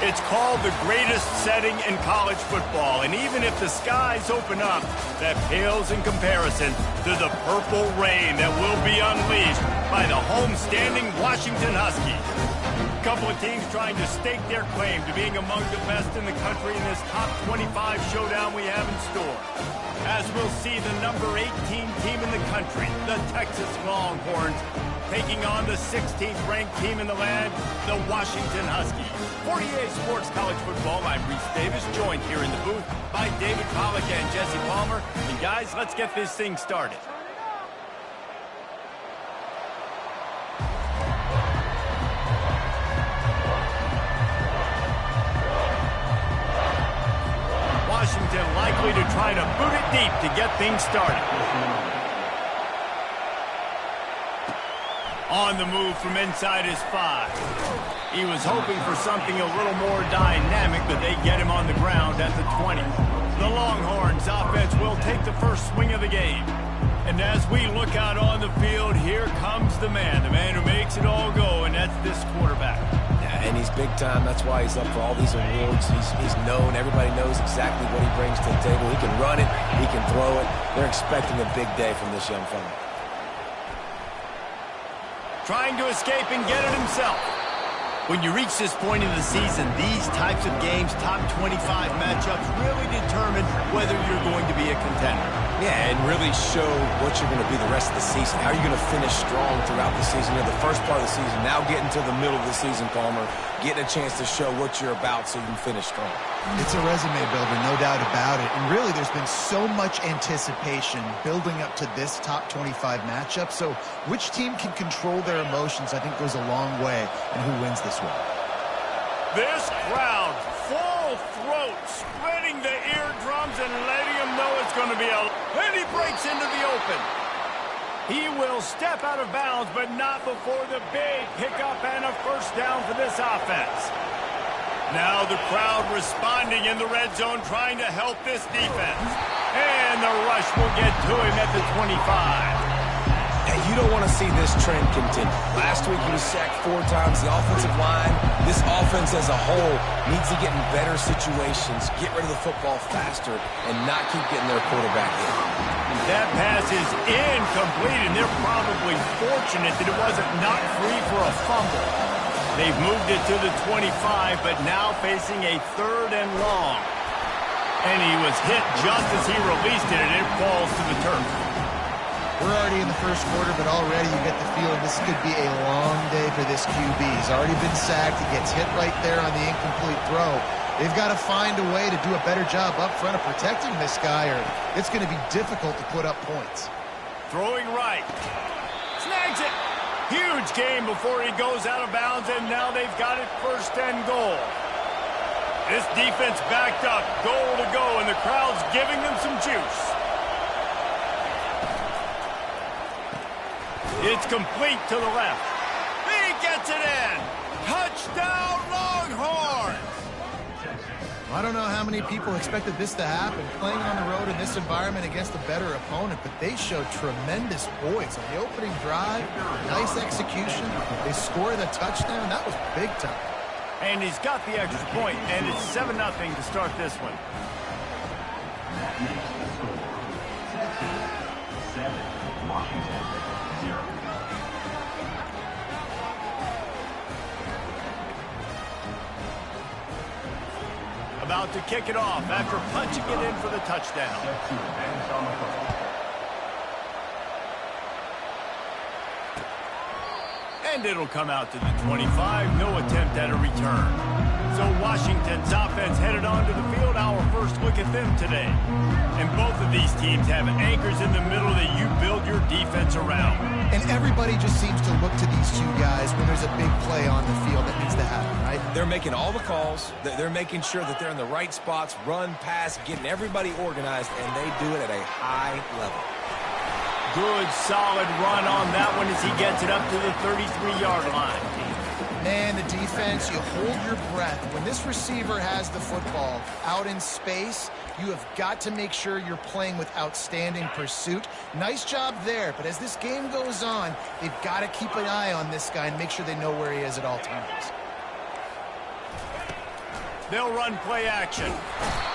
It's called the greatest setting in college football, and even if the skies open up, that pales in comparison to the purple rain that will be unleashed by the homestanding Washington Huskies. A couple of teams trying to stake their claim to being among the best in the country in this top 25 showdown we have in store. As we'll see the number 18 team in the country, the Texas Longhorns, taking on the 16th ranked team in the land, the Washington Huskies. 48 Sports College Football, I'm Reese Davis, joined here in the booth by David Pollack and Jesse Palmer. And guys, let's get this thing started. Washington likely to try to boot it deep to get things started. On the move from inside his 5. He was hoping for something a little more dynamic, but they get him on the ground at the 20. The Longhorns offense will take the first swing of the game. And as we look out on the field, here comes the man who makes it all go, and that's this quarterback. Yeah, and he's big time. That's why he's up for all these awards. He's known. Everybody knows exactly what he brings to the table. He can run it. He can throw it. They're expecting a big day from this young fella. Trying to escape and get it himself. When you reach this point in the season, these types of games, top 25 matchups, really determine whether you're going to be a contender. Yeah, and really show what you're going to be the rest of the season. How are you going to finish strong throughout the season? You know, the first part of the season, now getting to the middle of the season, Palmer, getting a chance to show what you're about so you can finish strong. It's a resume builder, no doubt about it. And really, there's been so much anticipation building up to this top 25 matchup. So which team can control their emotions, I think, goes a long way in who wins this one. This crowd, full throat, spreading the eardrums and letting them know it's going to be a... And he breaks into the open. He will step out of bounds, but not before the big pickup and a first down for this offense. Now the crowd responding in the red zone, trying to help this defense. And the rush will get to him at the 25. And you don't want to see this trend continue. Last week he was sacked 4 times. The offensive line, this offense as a whole, needs to get in better situations, get rid of the football faster, and not keep getting their quarterback in. That pass is incomplete, and they're probably fortunate that it wasn't knocked free for a fumble. They've moved it to the 25, but now facing a 3rd and long. And he was hit just as he released it, and it falls to the turf. We're already in the first quarter, but already you get the feeling this could be a long day for this QB. He's already been sacked. He gets hit right there on the incomplete throw. They've got to find a way to do a better job up front of protecting this guy, or it's going to be difficult to put up points. Throwing right. Snags it. Huge game before he goes out of bounds, and now they've got it 1st and goal. This defense backed up, goal to go, and the crowd's giving them some juice. It's complete to the left. He gets it in. Touchdown, Longhorns! I don't know how many people expected this to happen, playing on the road in this environment against a better opponent, but they showed tremendous poise on the opening drive. Nice execution. They score the touchdown. That was big time. And he's got the extra point, and it's 7-0 to start this one. 7, Washington, 0. About to kick it off after punching it in for the touchdown. And it'll come out to the 25. No attempt at a return. So Washington's offense headed onto the field. Our first look at them today. And both of these teams have anchors in the middle that you build your defense around. And everybody just seems to look to these two guys when there's a big play on the field that needs to happen, right? They're making all the calls. They're making sure that they're in the right spots, run, pass, getting everybody organized, and they do it at a high level. Good, solid run on that one as he gets it up to the 33-yard line. Man, the defense, you hold your breath. When this receiver has the football out in space, you have got to make sure you're playing with outstanding pursuit. Nice job there, but as this game goes on, they've got to keep an eye on this guy and make sure they know where he is at all times. They'll run play action.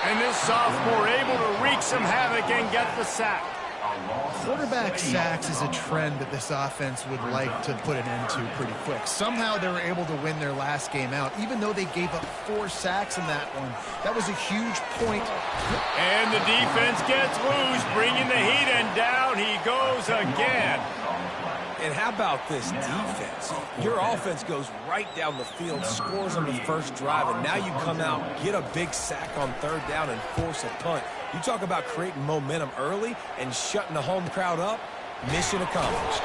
And this sophomore able to wreak some havoc and get the sack. Quarterback sacks is a trend that this offense would like to put an end to pretty quick. Somehow they were able to win their last game out, even though they gave up 4 sacks in that one. That was a huge point. And the defense gets loose, bringing the heat, and down he goes again. And how about this defense? Your offense goes right down the field, scores on the first drive, and now you come out, get a big sack on 3rd down, and force a punt. You talk about creating momentum early and shutting the home crowd up. Mission accomplished.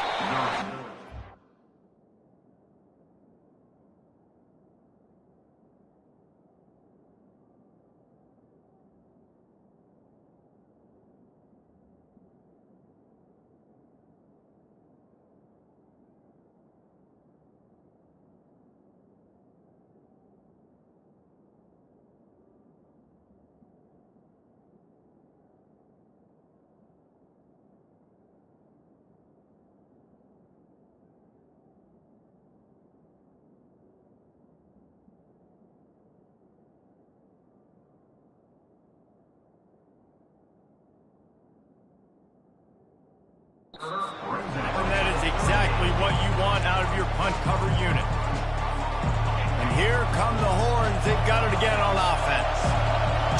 And that is exactly what you want out of your punt cover unit. And here come the horns. They've got it again on offense.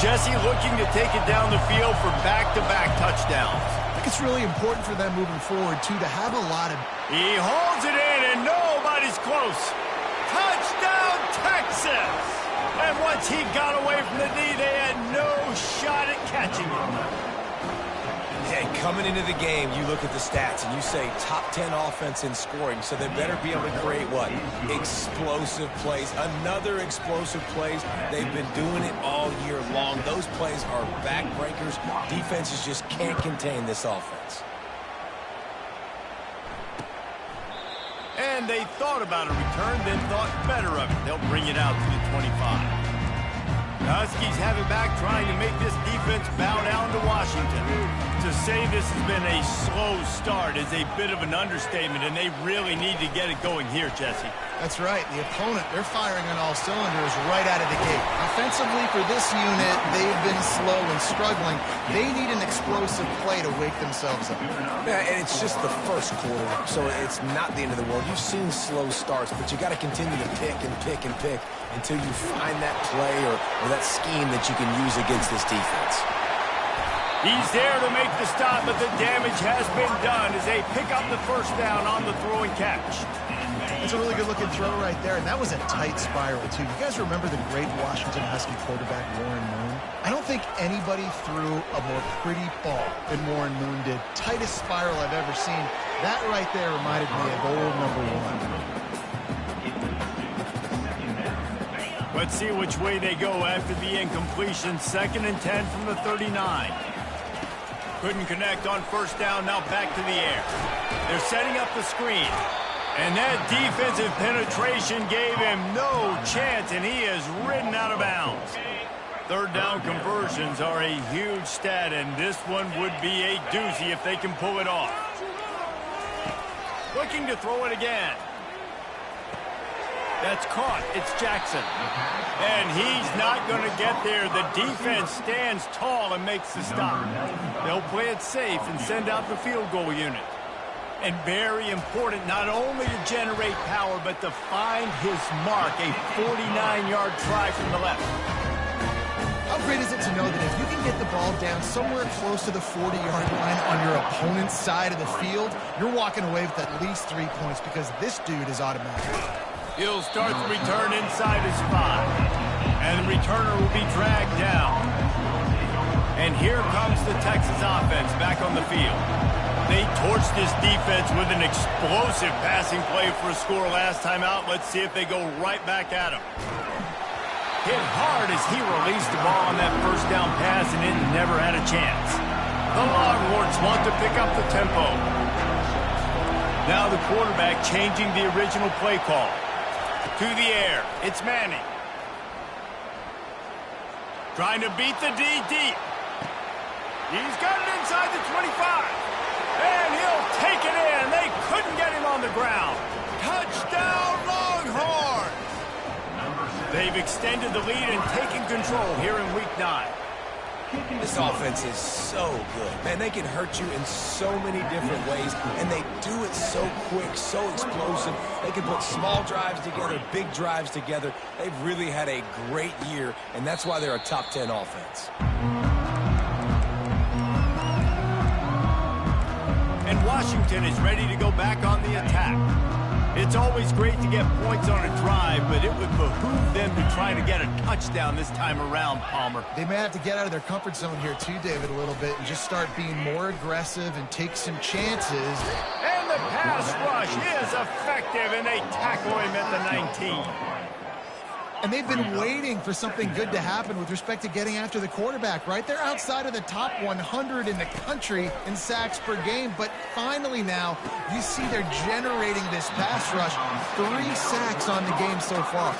Jesse looking to take it down the field for back-to-back touchdowns. I think it's really important for them moving forward, too, to have a lot of... He holds it in, and nobody's close. Touchdown, Texas! And once he got away from the knee, they had no shot at catching him. Hey, coming into the game, you look at the stats and you say top 10 offense in scoring, so they better be able to create what? Explosive plays. Another explosive plays. They've been doing it all year long. Those plays are backbreakers. Defenses just can't contain this offense. And they thought about a return, then thought better of it. They'll bring it out to the 25. The Huskies have it back, trying to make this defense bow down to Washington. To say this has been a slow start is a bit of an understatement, and they really need to get it going here, Jesse. That's right. The opponent, they're firing on all cylinders right out of the gate. Offensively, for this unit, they've been slow and struggling. They need an explosive play to wake themselves up. Yeah, and it's just the first quarter, so it's not the end of the world. You've seen slow starts, but you got to continue to pick and pick and pick until you find that play or that scheme that you can use against this defense. He's there to make the stop, but the damage has been done as they pick up the first down on the throw and catch. It's a really good-looking throw right there, and that was a tight spiral, too. You guys remember the great Washington Husky quarterback, Warren Moon? I don't think anybody threw a more pretty ball than Warren Moon did. Tightest spiral I've ever seen. That right there reminded me of old number 1. Let's see which way they go after the incompletion. 2nd and 10 from the 39. Couldn't connect on first down, now back to the air. They're setting up the screen. And that defensive penetration gave him no chance, and he is ridden out of bounds. 3rd down conversions are a huge stat, and this one would be a doozy if they can pull it off. Looking to throw it again. That's caught. It's Jackson. And he's not going to get there. The defense stands tall and makes the stop. They'll play it safe and send out the field goal unit. And very important, not only to generate power, but to find his mark, a 49-yard try from the left. How great is it to know that if you can get the ball down somewhere close to the 40-yard line on your opponent's side of the field, you're walking away with at least 3 points because this dude is automatic. He'll start the return inside his 5. And the returner will be dragged down. And here comes the Texas offense back on the field. They torched this defense with an explosive passing play for a score last time out. Let's see if they go right back at him. Hit hard as he released the ball on that first down pass, and it never had a chance. The Longhorns want to pick up the tempo. Now the quarterback changing the original play call. To the air, it's Manning. Trying to beat the D deep. He's got it inside the 25. And he'll take it in. They couldn't get him on the ground. Touchdown, Longhorns! They've extended the lead and taken control here in Week 9. This offense is so good. Man, they can hurt you in so many different ways, and they do it so quick, so explosive. They can put small drives together, big drives together. They've really had a great year, and that's why they're a top 10 offense. And Washington is ready to go back on the attack. It's always great to get points on a drive, but it would behoove them to try to get a touchdown this time around, Palmer. They may have to get out of their comfort zone here too, David, a little bit and just start being more aggressive and take some chances. And the pass rush is effective, and they tackle him at the 19. And they've been waiting for something good to happen with respect to getting after the quarterback, right? They're outside of the top 100 in the country in sacks per game, but finally now you see they're generating this pass rush. 3 sacks on the game so far.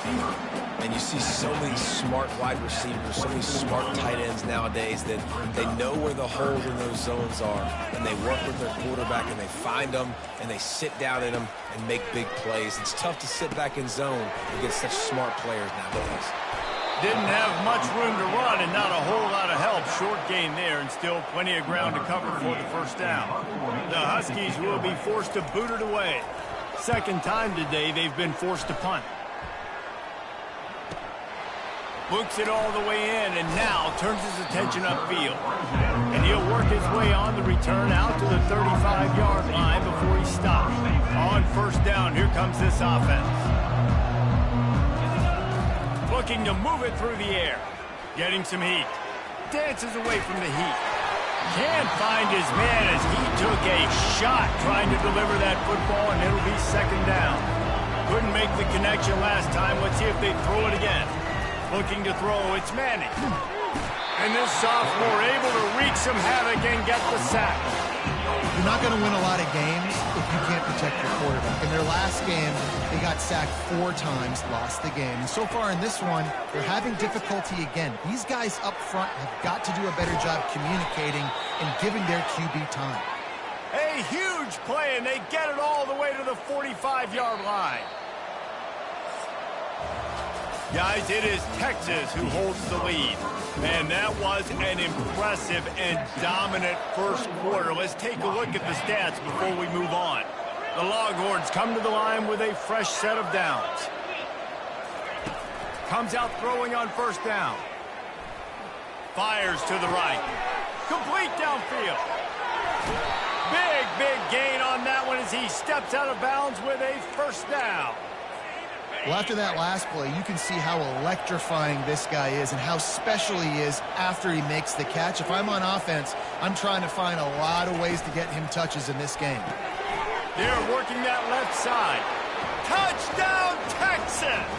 And you see so many smart wide receivers, so many smart tight ends nowadays that they know where the holes in those zones are, and they work with their quarterback, and they find them, and they sit down in them and make big plays. It's tough to sit back in zone and get such smart players nowadays. Didn't have much room to run and not a whole lot of help. Short gain there and still plenty of ground to cover for the first down. The Huskies will be forced to boot it away. Second time today they've been forced to punt. Books it all the way in and now turns his attention upfield. And he'll work his way on the return out to the 35-yard line before he stops. On first down, here comes this offense. Looking to move it through the air. Getting some heat. Dances away from the heat. Can't find his man as he took a shot trying to deliver that football, and it'll be second down. Couldn't make the connection last time. Let's see if they throw it again. Looking to throw, it's Manning. And this sophomore able to wreak some havoc and get the sack. You're not going to win a lot of games if you can't protect your quarterback. In their last game, they got sacked 4 times, lost the game. And so far in this one, they're having difficulty again. These guys up front have got to do a better job communicating and giving their QB time. A huge play, and they get it all the way to the 45-yard line. Guys, it is Texas who holds the lead. And that was an impressive and dominant first quarter. Let's take a look at the stats before we move on. The Longhorns come to the line with a fresh set of downs. Comes out throwing on first down. Fires to the right. Complete downfield. Big gain on that one as he steps out of bounds with a first down. Well, after that last play, you can see how electrifying this guy is and how special he is after he makes the catch. If I'm on offense, I'm trying to find a lot of ways to get him touches in this game. They're working that left side. Touchdown, Texas!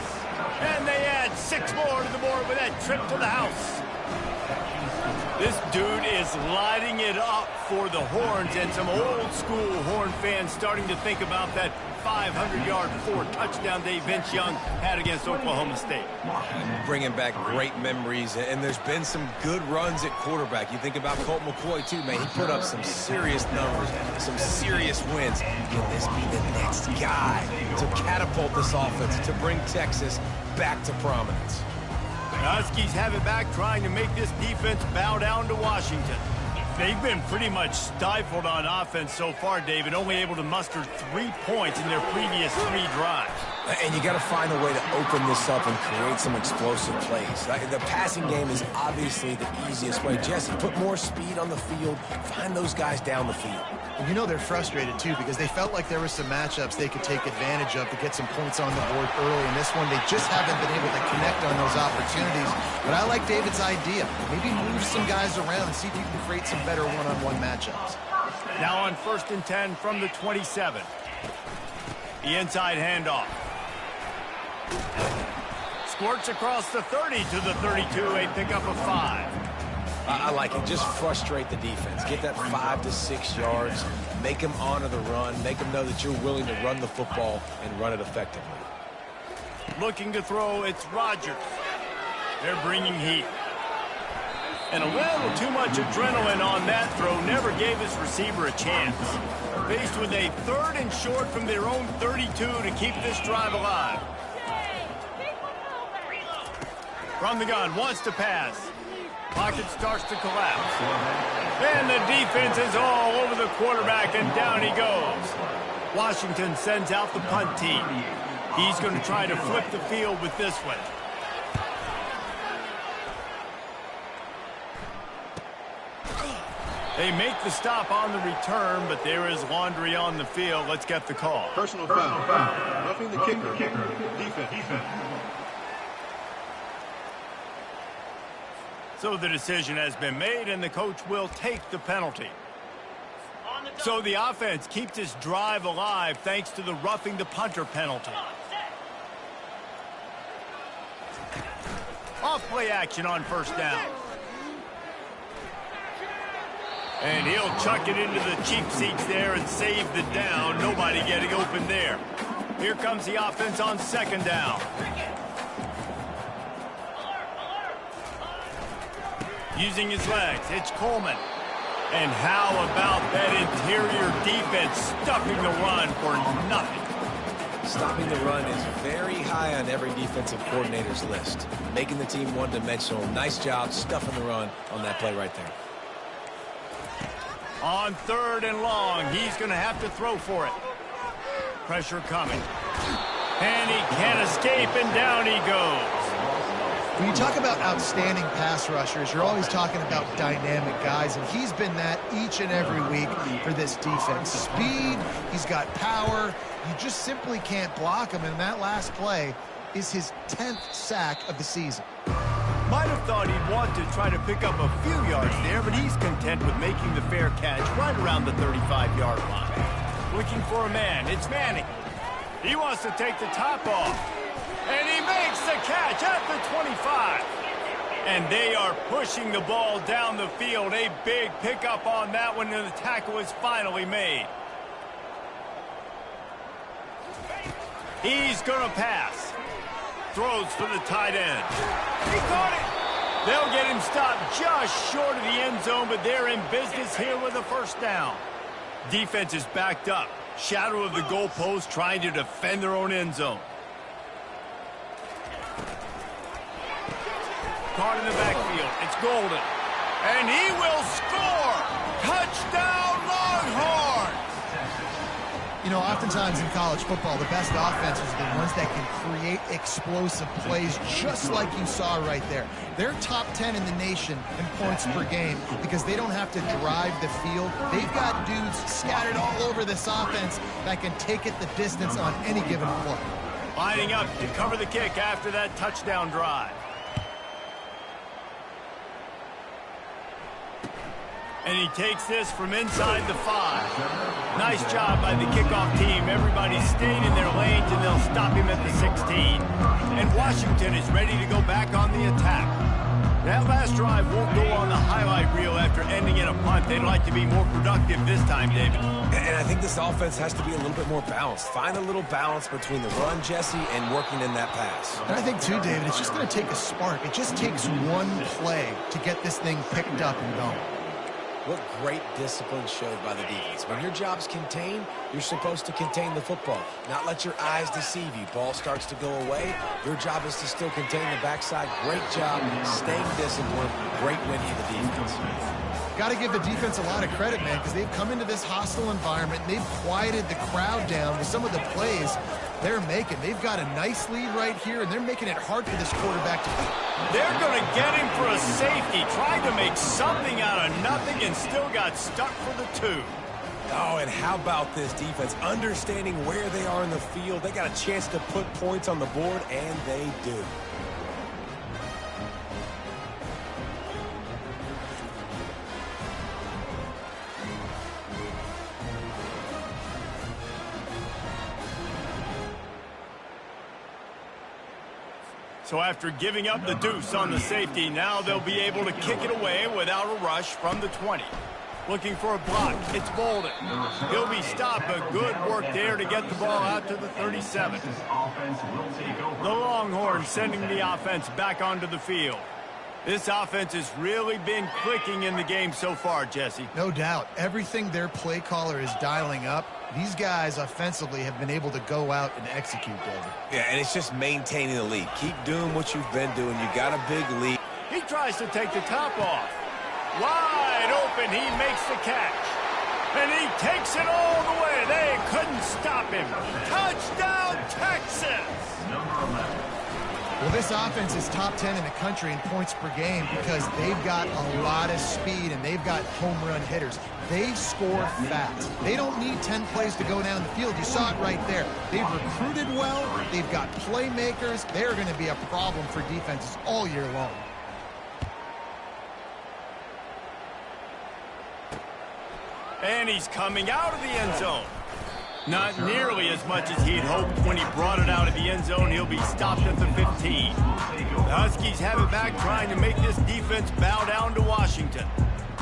And they add 6 more to the board with that trip to the house. This dude is lighting it up for the Horns, and some old-school Horn fans starting to think about that 500-yard 4-touchdown day Vince Young had against Oklahoma State. Bringing back great memories, and there's been some good runs at quarterback. You think about Colt McCoy, too, man. He put up some serious numbers, some serious wins. Can this be the next guy to catapult this offense, to bring Texas back to prominence? The Huskies have it back, trying to make this defense bow down to Washington. They've been pretty much stifled on offense so far, David, only able to muster 3 points in their previous 3 drives. And you got to find a way to open this up and create some explosive plays. The passing game is obviously the easiest way. Jesse, put more speed on the field. Find those guys down the field. And you know they're frustrated, too, because they felt like there were some matchups they could take advantage of to get some points on the board early. In this one, they just haven't been able to connect on those opportunities. But I like David's idea. Maybe move some guys around and see if you can create some better one-on-one matchups. Now on 1st and 10 from the 27. The inside handoff. Squirts across the 30 to the 32, a pickup of 5. I like it. Just frustrate the defense. Get that 5 to 6 yards. Make them honor the run. Make them know that you're willing to run the football and run it effectively. Looking to throw, it's Rodgers. They're bringing heat. And a little too much adrenaline on that throw never gave his receiver a chance. Faced with a 3rd and short from their own 32 to keep this drive alive. From the gun, wants to pass. Pocket starts to collapse. And the defense is all over the quarterback, and down he goes. Washington sends out the punt team. He's going to try to flip the field with this one. They make the stop on the return, but there is laundry on the field. Let's get the call. Personal foul. Roughing the kicker. Defense. So the decision has been made, and the coach will take the penalty. So the offense keeps this drive alive thanks to the roughing the punter penalty. Off play action on first down. And he'll chuck it into the cheap seats there and save the down. Nobody getting open there. Here comes the offense on second down. Using his legs, it's Coleman. And how about that interior defense stuffing the run for nothing? Stopping the run is very high on every defensive coordinator's list. Making the team one-dimensional. Nice job stuffing the run on that play right there. On third and long, he's going to have to throw for it. Pressure coming. And he can't escape, and down he goes. When you talk about outstanding pass rushers, you're always talking about dynamic guys, and he's been that each and every week for this defense. Speed, he's got power. You just simply can't block him, and that last play is his 10th sack of the season. Might have thought he'd want to try to pick up a few yards there, but he's content with making the fair catch right around the 35-yard line. Looking for a man. It's Manning. He wants to take the top off. And he makes the catch at the 25. And they are pushing the ball down the field. A big pickup on that one, and the tackle is finally made. He's going to pass. Throws for the tight end. He caught it. They'll get him stopped just short of the end zone, but they're in business here with a first down. Defense is backed up. Shadow of the goalpost, trying to defend their own end zone. Caught in the backfield. It's Golden. And he will score. Touchdown, Longhorns. You know, oftentimes in college football, the best offenses are the ones that can create explosive plays, just like you saw right there. They're top 10 in the nation in points per game because they don't have to drive the field. They've got dudes scattered all over this offense that can take it the distance on any given play. Lining up to cover the kick after that touchdown drive. And he takes this from inside the 5. Nice job by the kickoff team. Everybody stayed in their lanes, and they'll stop him at the 16. And Washington is ready to go back on the attack. That last drive won't go on the highlight reel after ending in a punt. They'd like to be more productive this time, David. And I think this offense has to be a little bit more balanced. Find a little balance between the run, Jesse, and working in that pass. And I think, too, David, it's just going to take a spark. It just takes one play to get this thing picked up and going. What great discipline showed by the defense. When your job's contained, you're supposed to contain the football, not let your eyes deceive you. Ball starts to go away. Your job is to still contain the backside. Great job staying disciplined. Great win for the defense. Got to give the defense a lot of credit, man, because they've come into this hostile environment. They've quieted the crowd down with some of the plays they're making. They've got a nice lead right here, and they're making it hard for this quarterback to beat. They're going to get him for a safety. Tried to make something out of nothing and still got stuck for the 2. Oh, and how about this defense? Understanding where they are in the field. They got a chance to put points on the board, and they do. So after giving up the deuce on the safety, now they'll be able to kick it away without a rush from the 20. Looking for a block. It's Bolden. He'll be stopped, but good work there to get the ball out to the 37. The Longhorns sending the offense back onto the field. This offense has really been clicking in the game so far, Jesse. No doubt. Everything their play caller is dialing up These guys offensively have been able to go out and execute, David. Yeah, and it's just maintaining the lead. Keep doing what you've been doing. You got a big lead. He tries to take the top off. Wide open, he makes the catch. And he takes it all the way. They couldn't stop him. Touchdown, Texas! Well, this offense is top 10 in the country in points per game because they've got a lot of speed and they've got home run hitters. They score fast. They don't need 10 plays to go down the field. You saw it right there. They've recruited well. They've got playmakers. They're going to be a problem for defenses all year long. And he's coming out of the end zone. Not nearly as much as he'd hoped when he brought it out of the end zone. He'll be stopped at the 15. The Huskies have it back, trying to make this defense bow down to Washington.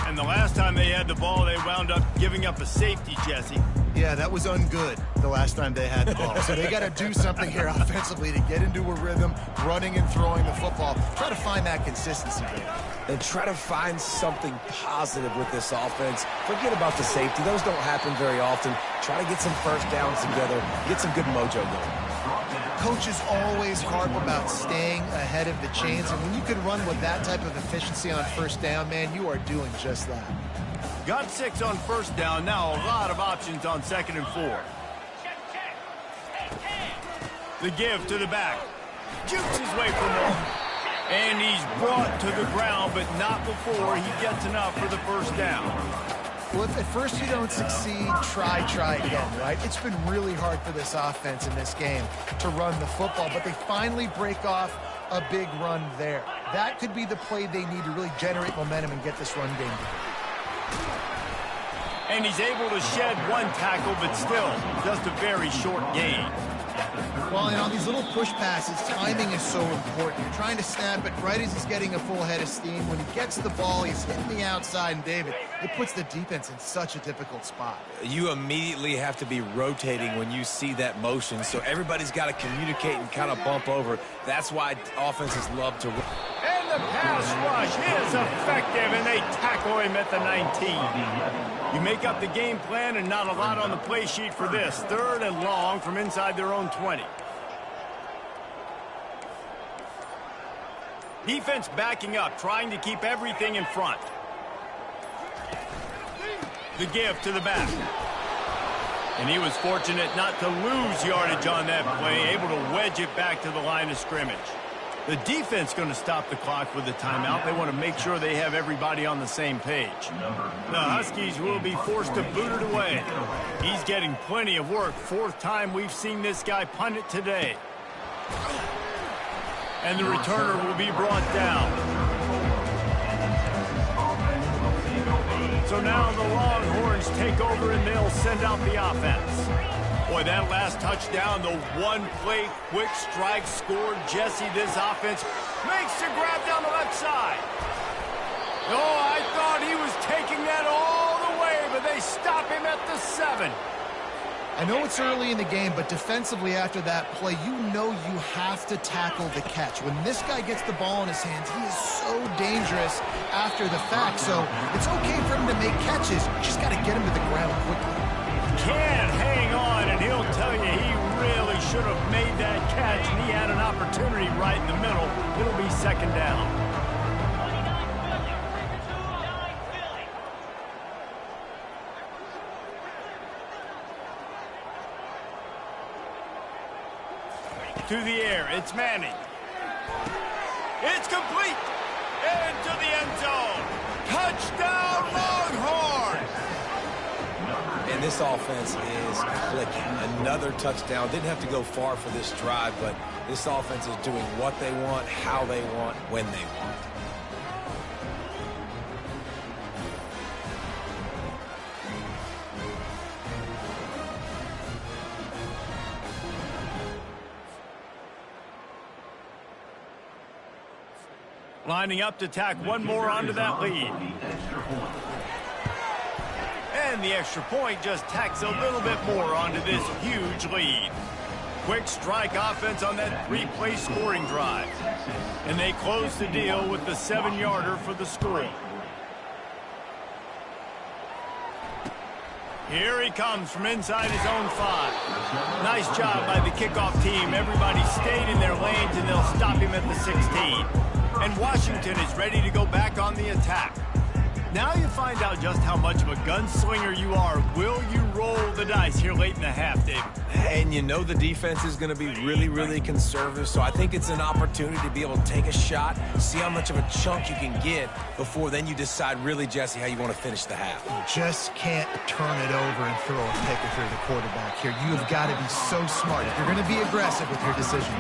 And the last time they had the ball, they wound up giving up a safety, Jesse. Yeah, that was ungood the last time they had the ball. So they got to do something here offensively to get into a rhythm, running and throwing the football. Try to find that consistency there. And try to find something positive with this offense. Forget about the safety. Those don't happen very often. Try to get some first downs together. Get some good mojo going. Coaches always harp about staying ahead of the chains, and when you can run with that type of efficiency on first down, man, you are doing just that. Got 6 on first down. Now a lot of options on 2nd and 4. The give to the back. Jukes his way from one. And he's brought to the ground, but not before he gets enough for the first down. Well, if at first you don't succeed, try again, right? It's been really hard for this offense in this game to run the football, but they finally break off a big run there. That could be the play they need to really generate momentum and get this run game going. And he's able to shed one tackle, but still just a very short gain. Well, and on these little push passes, timing is so important. You're trying to snap it right as he's getting a full head of steam. When he gets the ball, he's hitting the outside, and David, it puts the defense in such a difficult spot. You immediately have to be rotating when you see that motion, so everybody's got to communicate and kind of bump over. That's why offenses love to run. And the pass rush is effective, and they tackle him at the 19. You make up the game plan, and not a lot on the play sheet for this. 3rd and long from inside their own 20. Defense backing up, trying to keep everything in front. The give to the back. And he was fortunate not to lose yardage on that play, able to wedge it back to the line of scrimmage. The defense going to stop the clock with the timeout. They want to make sure they have everybody on the same page. The Huskies will be forced to boot it away. He's getting plenty of work. 4th time we've seen this guy punt it today. And the returner will be brought down. So now the Longhorns take over and they'll send out the offense. Boy, that last touchdown, the one-play quick strike scored. Jesse, this offense makes the grab down the left side. Oh, I thought he was taking that all the way, but they stop him at the 7. I know it's early in the game, but defensively after that play, you know you have to tackle the catch. When this guy gets the ball in his hands, he is so dangerous after the fact. So it's okay for him to make catches. You just got to get him to the ground quickly. Can't hang on, and he'll tell you he really should have made that catch, and he had an opportunity right in the middle. It'll be 2nd down. To the air, it's Manning. It's complete. Into the end zone. Touchdown, Longhorns! And this offense is clicking. Another touchdown. Didn't have to go far for this drive, but this offense is doing what they want, how they want, when they want. Lining up to tack one more onto that lead. And the extra point just tacks a little bit more onto this huge lead. Quick strike offense on that 3-play scoring drive. And they close the deal with the 7-yarder for the score. Here he comes from inside his own 5. Nice job by the kickoff team. Everybody stayed in their lanes, and they'll stop him at the 16. And Washington is ready to go back on the attack. Now you find out just how much of a gunslinger you are. Will you roll the dice here late in the half, David? And you know the defense is going to be really, really conservative, so I think it's an opportunity to be able to take a shot, see how much of a chunk you can get before then you decide really, Jesse, how you want to finish the half. You just can't turn it over and throw a pick if you're the quarterback here. You have got to be so smart if you're going to be aggressive with your decision.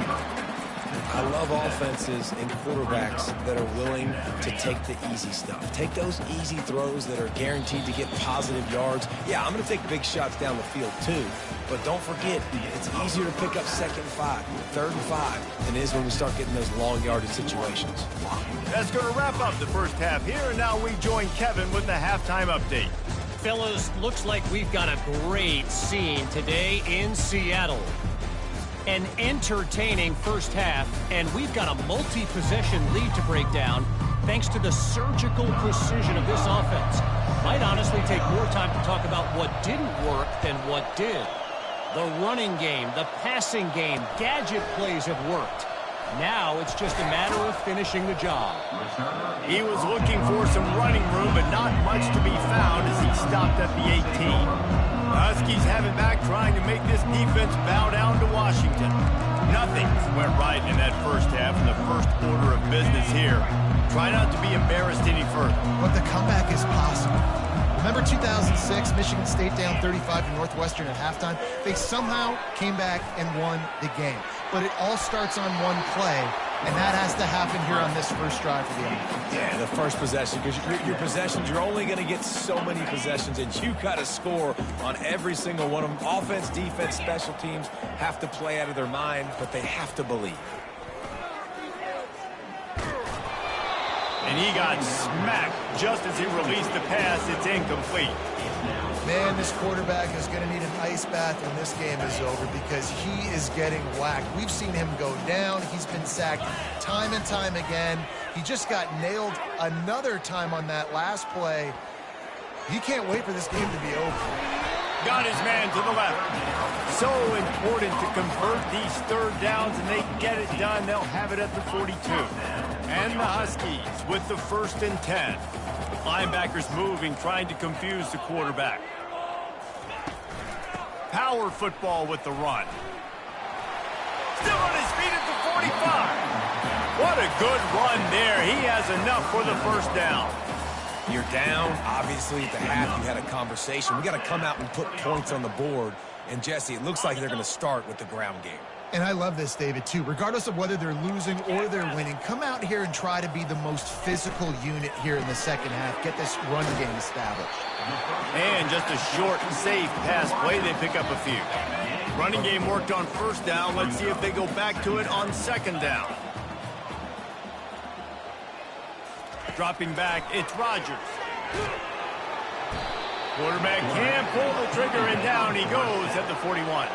I love offenses and quarterbacks that are willing to take the easy stuff. Take those easy throws that are guaranteed to get positive yards. Yeah, I'm going to take big shots down the field too, but don't forget, it's easier to pick up 2nd and 5, 3rd and 5 than it is when we start getting those long yardage situations. That's going to wrap up the first half here, and now we join Kevin with the halftime update. Fellas, looks like we've got a great scene today in Seattle. An entertaining first half, and we've got a multi-possession lead to break down thanks to the surgical precision of this offense. Might honestly take more time to talk about what didn't work than what did. The running game, the passing game, gadget plays have worked. Now it's just a matter of finishing the job. He was looking for some running room, but not much to be found as he stopped at the 18. The Huskies have it back, trying to make this defense bow down to Washington. Nothing went right in that first half in the first order of business here. Try not to be embarrassed any further. But the comeback is possible. Remember 2006, Michigan State down 35 to Northwestern at halftime? They somehow came back and won the game. But it all starts on one play, and that has to happen here on this first drive for the offense. Yeah, the first possession, because your possessions, you're only going to get so many possessions, and you got to score on every single one of them. Offense, defense, special teams have to play out of their mind, but they have to believe. And he got smacked just as he released the pass. It's incomplete. Man, this quarterback is going to need an ice bath when this game is over because he is getting whacked. We've seen him go down. He's been sacked time and time again. He just got nailed another time on that last play. He can't wait for this game to be over. Got his man to the left. So important to convert these third downs, and they get it done. They'll have it at the 42. And the Huskies with the 1st and 10. The linebackers moving, trying to confuse the quarterback. Power football with the run. Still on his feet at the 45. What a good run there. He has enough for the first down. You're down. Obviously, at the half, you had a conversation. We got to come out and put points on the board. And, Jesse, it looks like they're going to start with the ground game. And I love this, David, too. Regardless of whether they're losing or they're winning, come out here and try to be the most physical unit here in the second half. Get this run game established. And just a short, safe pass play. They pick up a few. Running game worked on first down. Let's see if they go back to it on second down. Dropping back, it's Rodgers. Quarterback can't pull the trigger, and down he goes at the 41.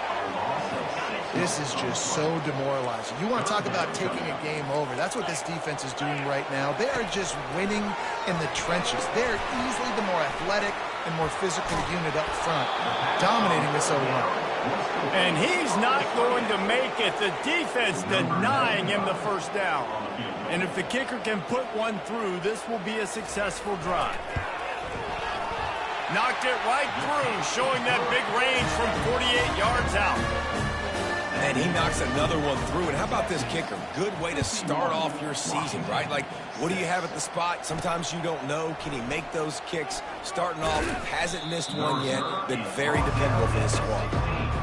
This is just so demoralizing. You want to talk about taking a game over. That's what this defense is doing right now. They are just winning in the trenches. They're easily the more athletic and more physical unit up front, dominating this 0-1. And he's not going to make it. The defense denying him the first down. And if the kicker can put one through, this will be a successful drive. Knocked it right through, showing that big range from 48 yards out. And he knocks another one through. And how about this kicker? Good way to start off your season, right? Like, what do you have at the spot? Sometimes you don't know. Can he make those kicks? Starting off, hasn't missed one yet. Been very dependable for this squad.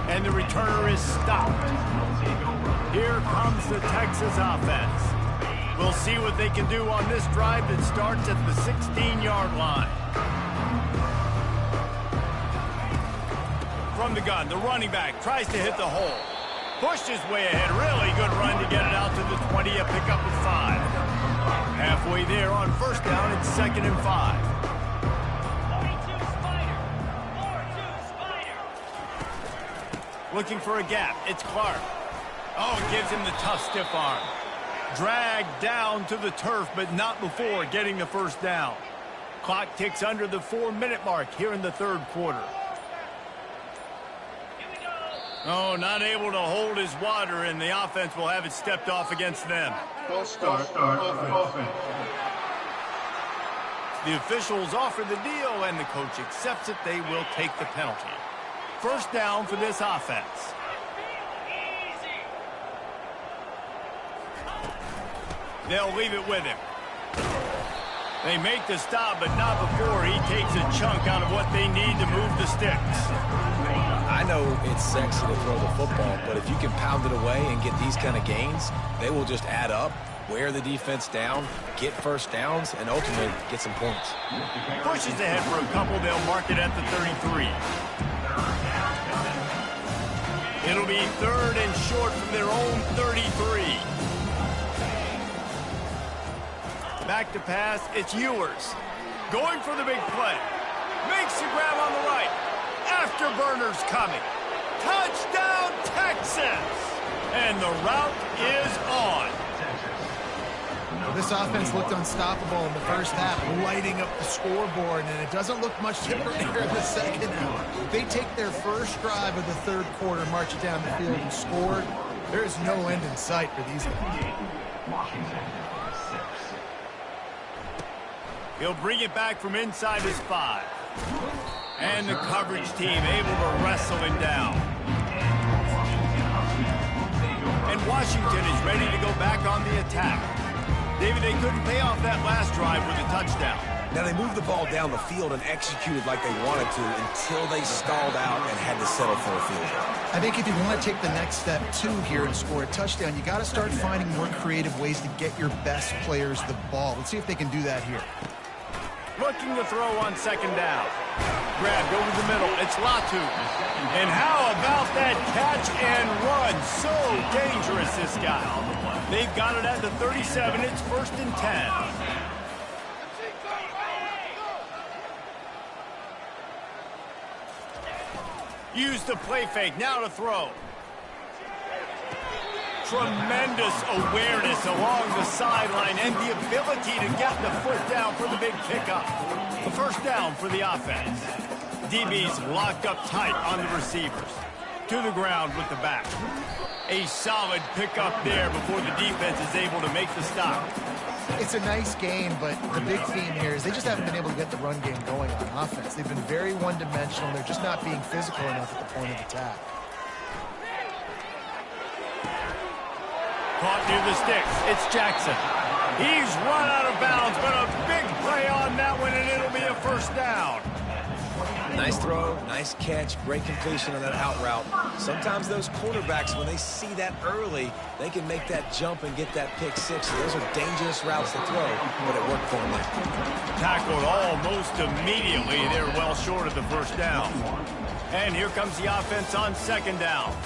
And the returner is stopped. Here comes the Texas offense. We'll see what they can do on this drive that starts at the 16-yard line. From the gun, the running back tries to hit the hole. Pushed his way ahead. Really good run to get it out to the 20. A pickup of 5. Halfway there on first down. It's 2nd and 5. Looking for a gap. It's Clark. Oh, it gives him the tough stiff arm. Dragged down to the turf, but not before getting the first down. Clock ticks under the 4-minute mark here in the third quarter. Oh, not able to hold his water, and the offense will have it stepped off against them. False start. Offense. The officials offer the deal, and the coach accepts it. They will take the penalty. First down for this offense. They'll leave it with him. They make the stop, but not before he takes a chunk out of what they need to move the sticks. I know it's sexy to throw the football, but if you can pound it away and get these kind of gains, they will just add up, wear the defense down, get first downs, and ultimately get some points. Pushes ahead for a couple. They'll mark it at the 33. It'll be 3rd and short from their own 33. Back to pass. It's Ewers. Going for the big play. Makes the grab on the right. Afterburners coming. Touchdown, Texas! And the route is on. This offense looked unstoppable in the first half, lighting up the scoreboard, and it doesn't look much different here in the second half. They take their first drive of the third quarter, march it down the field, and score. There is no end in sight for these guys. He'll bring it back from inside his 5. And the coverage team able to wrestle him down. And Washington is ready to go back on the attack. David, they couldn't pay off that last drive with a touchdown. Now, they moved the ball down the field and executed like they wanted to until they stalled out and had to settle for a field goal. I think if you want to take the next step, too, here and score a touchdown, you got to start finding more creative ways to get your best players the ball. Let's see if they can do that here. Looking to throw on second down. Grabbed over the middle. It's Latu. And how about that catch and run? So dangerous, this guy. They've got it at the 37. It's 1st and 10. Use the play fake. Now to throw. Tremendous awareness along the sideline and the ability to get the foot down for the big pickup. The first down for the offense. DB's locked up tight on the receivers. To the ground with the back. A solid pickup there before the defense is able to make the stop. It's a nice game, but the big theme here is they just haven't been able to get the run game going on offense. They've been very one-dimensional. They're just not being physical enough at the point of attack. Caught near the sticks. It's Jackson. He's run out of bounds, but a big play on that one, and it'll be a first down. Nice throw, nice catch, great completion on that out route. Sometimes those quarterbacks, when they see that early, they can make that jump and get that pick six. Those are dangerous routes to throw, but it worked for them there. Tackled almost immediately. They're well short of the first down. And here comes the offense on second down.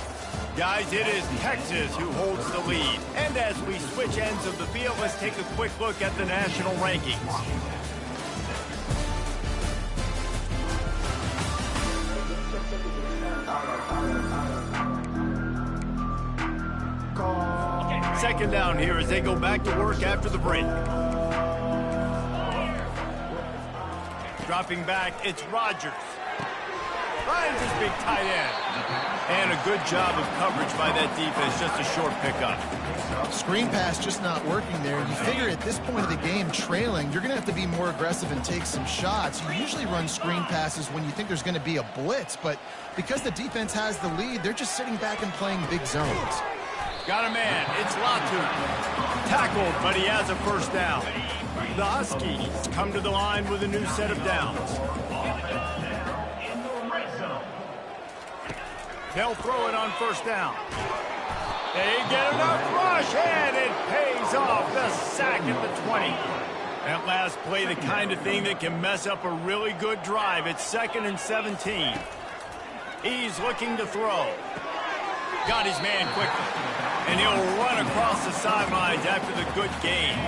Guys, it is Texas who holds the lead. And as we switch ends of the field, let's take a quick look at the national rankings. Second down here as they go back to work after the break. Dropping back, it's Rodgers. Finds his big tight end. And a good job of coverage by that defense, just a short pickup. Screen pass just not working there. You figure at this point of the game, trailing, you're going to have to be more aggressive and take some shots. You usually run screen passes when you think there's going to be a blitz, but because the defense has the lead, they're just sitting back and playing big zones. Got a man. It's Latu. Tackled, but he has a first down. The Huskies come to the line with a new set of downs. They'll throw it on first down. They get enough rush, and it pays off. The sack at the 20. That last play, the kind of thing that can mess up a really good drive. It's 2nd and 17. He's looking to throw. Got his man quickly. And he'll run across the sidelines after the good gain.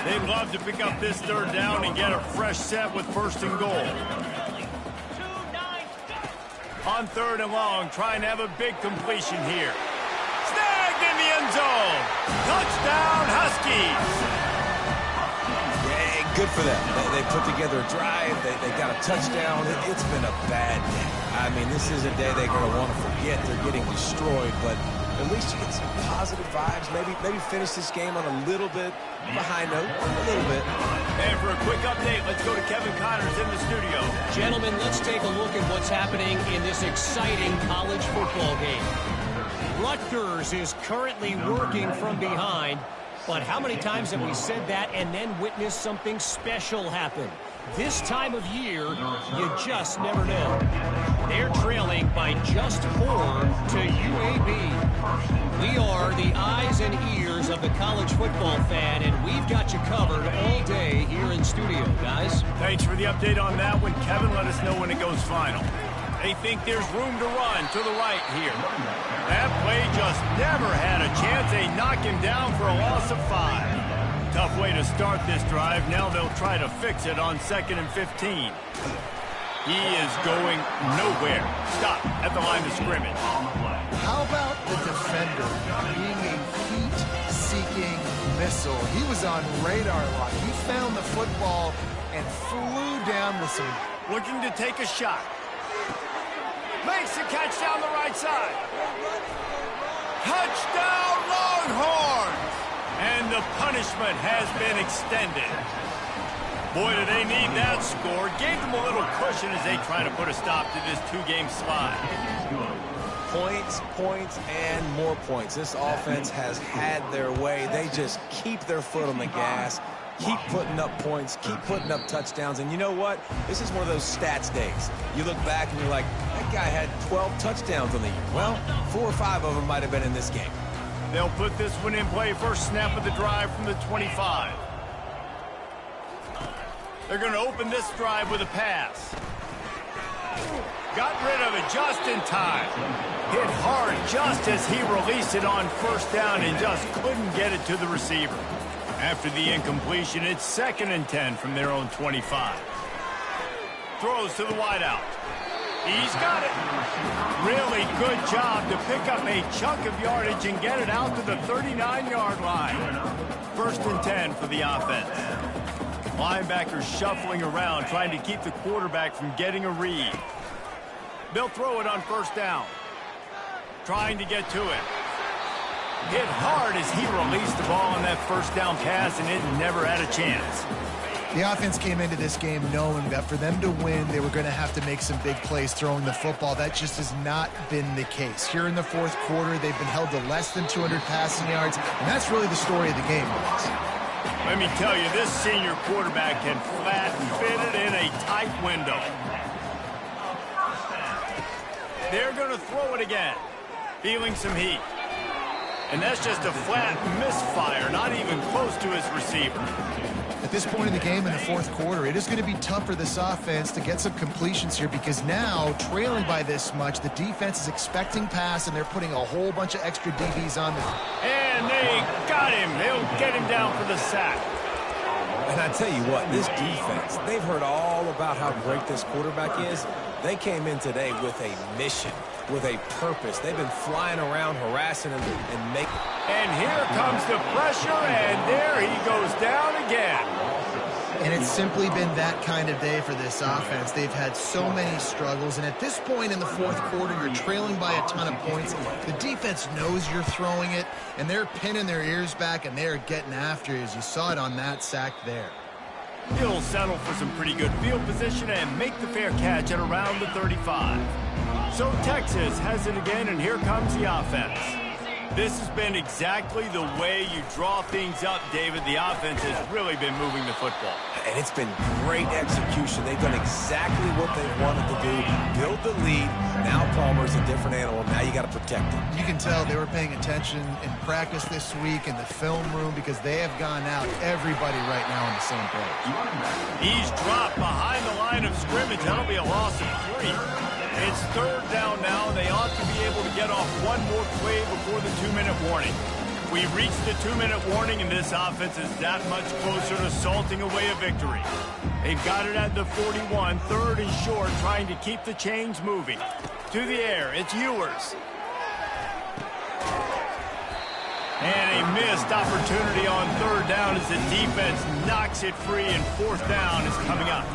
They'd love to pick up this third down and get a fresh set with 1st and goal. On 3rd and long, trying to have a big completion here. Snagged in the end zone. Touchdown, Huskies. Yeah, good for them. They put together a drive. They got a touchdown. It's been a bad day. I mean, this is a day they're going to want to forget. They're getting destroyed, but at least you get some positive vibes. Maybe finish this game on a little bit of a high note, a little bit. And for a quick update, let's go to Kevin Connors in the studio. Gentlemen, let's take a look at what's happening in this exciting college football game. Rutgers is currently working from behind, but how many times have we said that and then witnessed something special happen? This time of year, you just never know. They're trailing by just 4 to UAB. We are the eyes and ears of the college football fan, and we've got you covered all day here in studio, guys. Thanks for the update on that one, Kevin. Let us know when it goes final. They think there's room to run to the right here. That play just never had a chance. They knock him down for a loss of 5. Tough way to start this drive. Now they'll try to fix it on 2nd and 15. He is going nowhere. Stop at the line of scrimmage. How about the defender being a heat-seeking missile? He was on radar lock. He found the football and flew down with some... Looking to take a shot. Makes the catch down the right side. Touchdown, Longhorns! And the punishment has been extended. Boy, do they need that score. Gave them a little cushion as they try to put a stop to this 2-game slide. Points, and more points. This offense has had their way. They just keep their foot on the gas, keep putting up points, keep putting up touchdowns. And you know what? This is one of those stats days. You look back and you're like, that guy had 12 touchdowns on the year. Well, 4 or 5 of them might have been in this game. They'll put this one in play. First snap of the drive from the 25. They're going to open this drive with a pass. Got rid of it just in time. Hit hard just as he released it on first down and just couldn't get it to the receiver. After the incompletion, it's 2nd and 10 from their own 25. Throws to the wideout. He's got it. Really good job to pick up a chunk of yardage and get it out to the 39-yard line. 1st and 10 for the offense. Linebackers shuffling around, trying to keep the quarterback from getting a read. They'll throw it on first down. Trying to get to it. Hit hard as he released the ball on that first down pass, and it never had a chance. The offense came into this game knowing that for them to win, they were going to have to make some big plays throwing the football. That just has not been the case. Here in the 4th quarter, they've been held to less than 200 passing yards, and that's really the story of the game, guys. Let me tell you, this senior quarterback can flat fit it in a tight window. They're going to throw it again. Feeling some heat. And that's just a flat misfire, not even close to his receiver. At this point in the game in the 4th quarter, it is going to be tough for this offense to get some completions here because now, trailing by this much, the defense is expecting pass, and they're putting a whole bunch of extra DBs on them. And they got him. They'll get him down for the sack. And I tell you what, this defense, they've heard all about how great this quarterback is. They came in today with a mission, with a purpose. They've been flying around, harassing him, and making... And here comes the pressure, and there he goes down again. And it's simply been that kind of day for this offense. They've had so many struggles, and at this point in the 4th quarter, you're trailing by a ton of points. The defense knows you're throwing it, and they're pinning their ears back, and they're getting after you, as you saw it on that sack there. He'll settle for some pretty good field position and make the fair catch at around the 35. So Texas has it again, and here comes the offense. This has been exactly the way you draw things up, David. The offense has really been moving the football. And it's been great execution. They've done exactly what they wanted to do. Build the lead. Now Palmer's a different animal. Now you got to protect him. You can tell they were paying attention in practice this week in the film room because they have gone out, everybody right now on the same page. He's dropped behind the line of scrimmage. That'll be a loss of 3. It's 3rd down now. They ought to be able to get off one more play before the 2-minute warning. We reached the 2-minute warning, and this offense is that much closer to salting away a victory. They've got it at the 41, 3rd and short, trying to keep the chains moving. To the air, it's Ewers. And a missed opportunity on 3rd down as the defense knocks it free, and 4th down is coming up.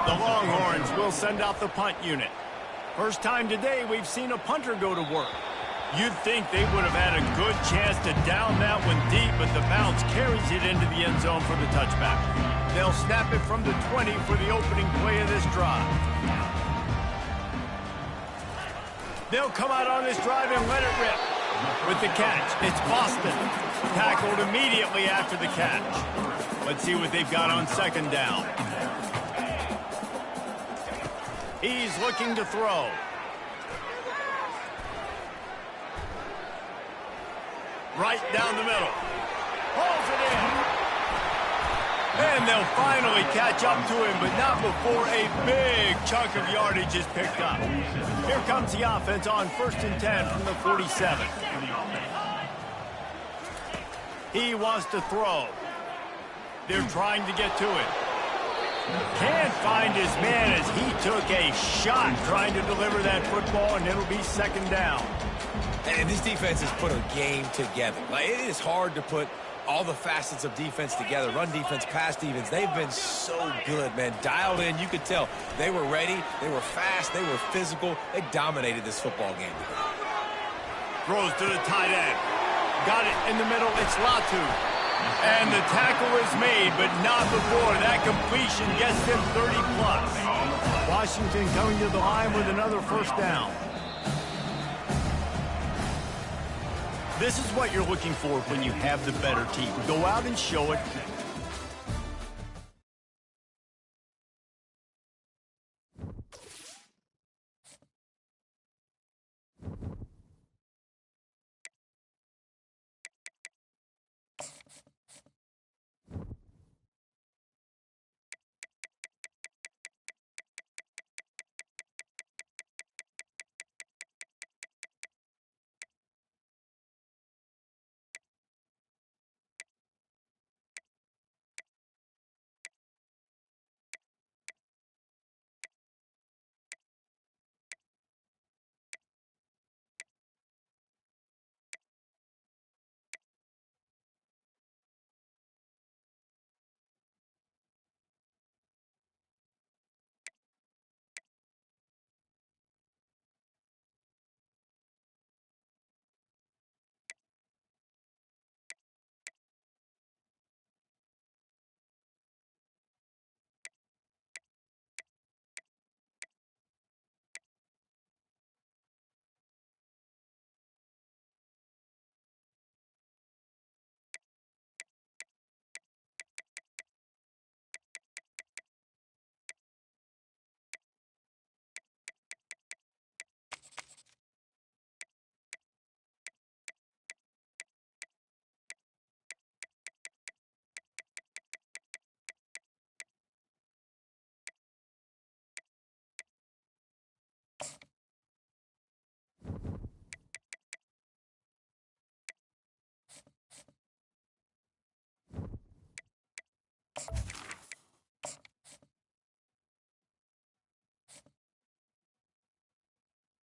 The Longhorns will send out the punt unit. First time today we've seen a punter go to work. You'd think they would have had a good chance to down that one deep, but the bounce carries it into the end zone for the touchback. They'll snap it from the 20 for the opening play of this drive. They'll come out on this drive and let it rip. With the catch, it's Boston. Tackled immediately after the catch. Let's see what they've got on second down. He's looking to throw. Right down the middle. Pulls it in. And they'll finally catch up to him, but not before a big chunk of yardage is picked up. Here comes the offense on 1st and 10 from the 47. He wants to throw. They're trying to get to it. Can't find his man as he took a shot trying to deliver that football, and it'll be second down. And this defense has put a game together. Like, it is hard to put all the facets of defense together. Run defense, pass defense. They've been so good, man. Dialed in. You could tell they were ready. They were fast. They were physical. They dominated this football game. Throws to the tight end. Got it in the middle. It's Latu. And the tackle is made, but not before that completion gets them 30-plus. Washington coming to the line with another first down. This is what you're looking for when you have the better team. Go out and show it.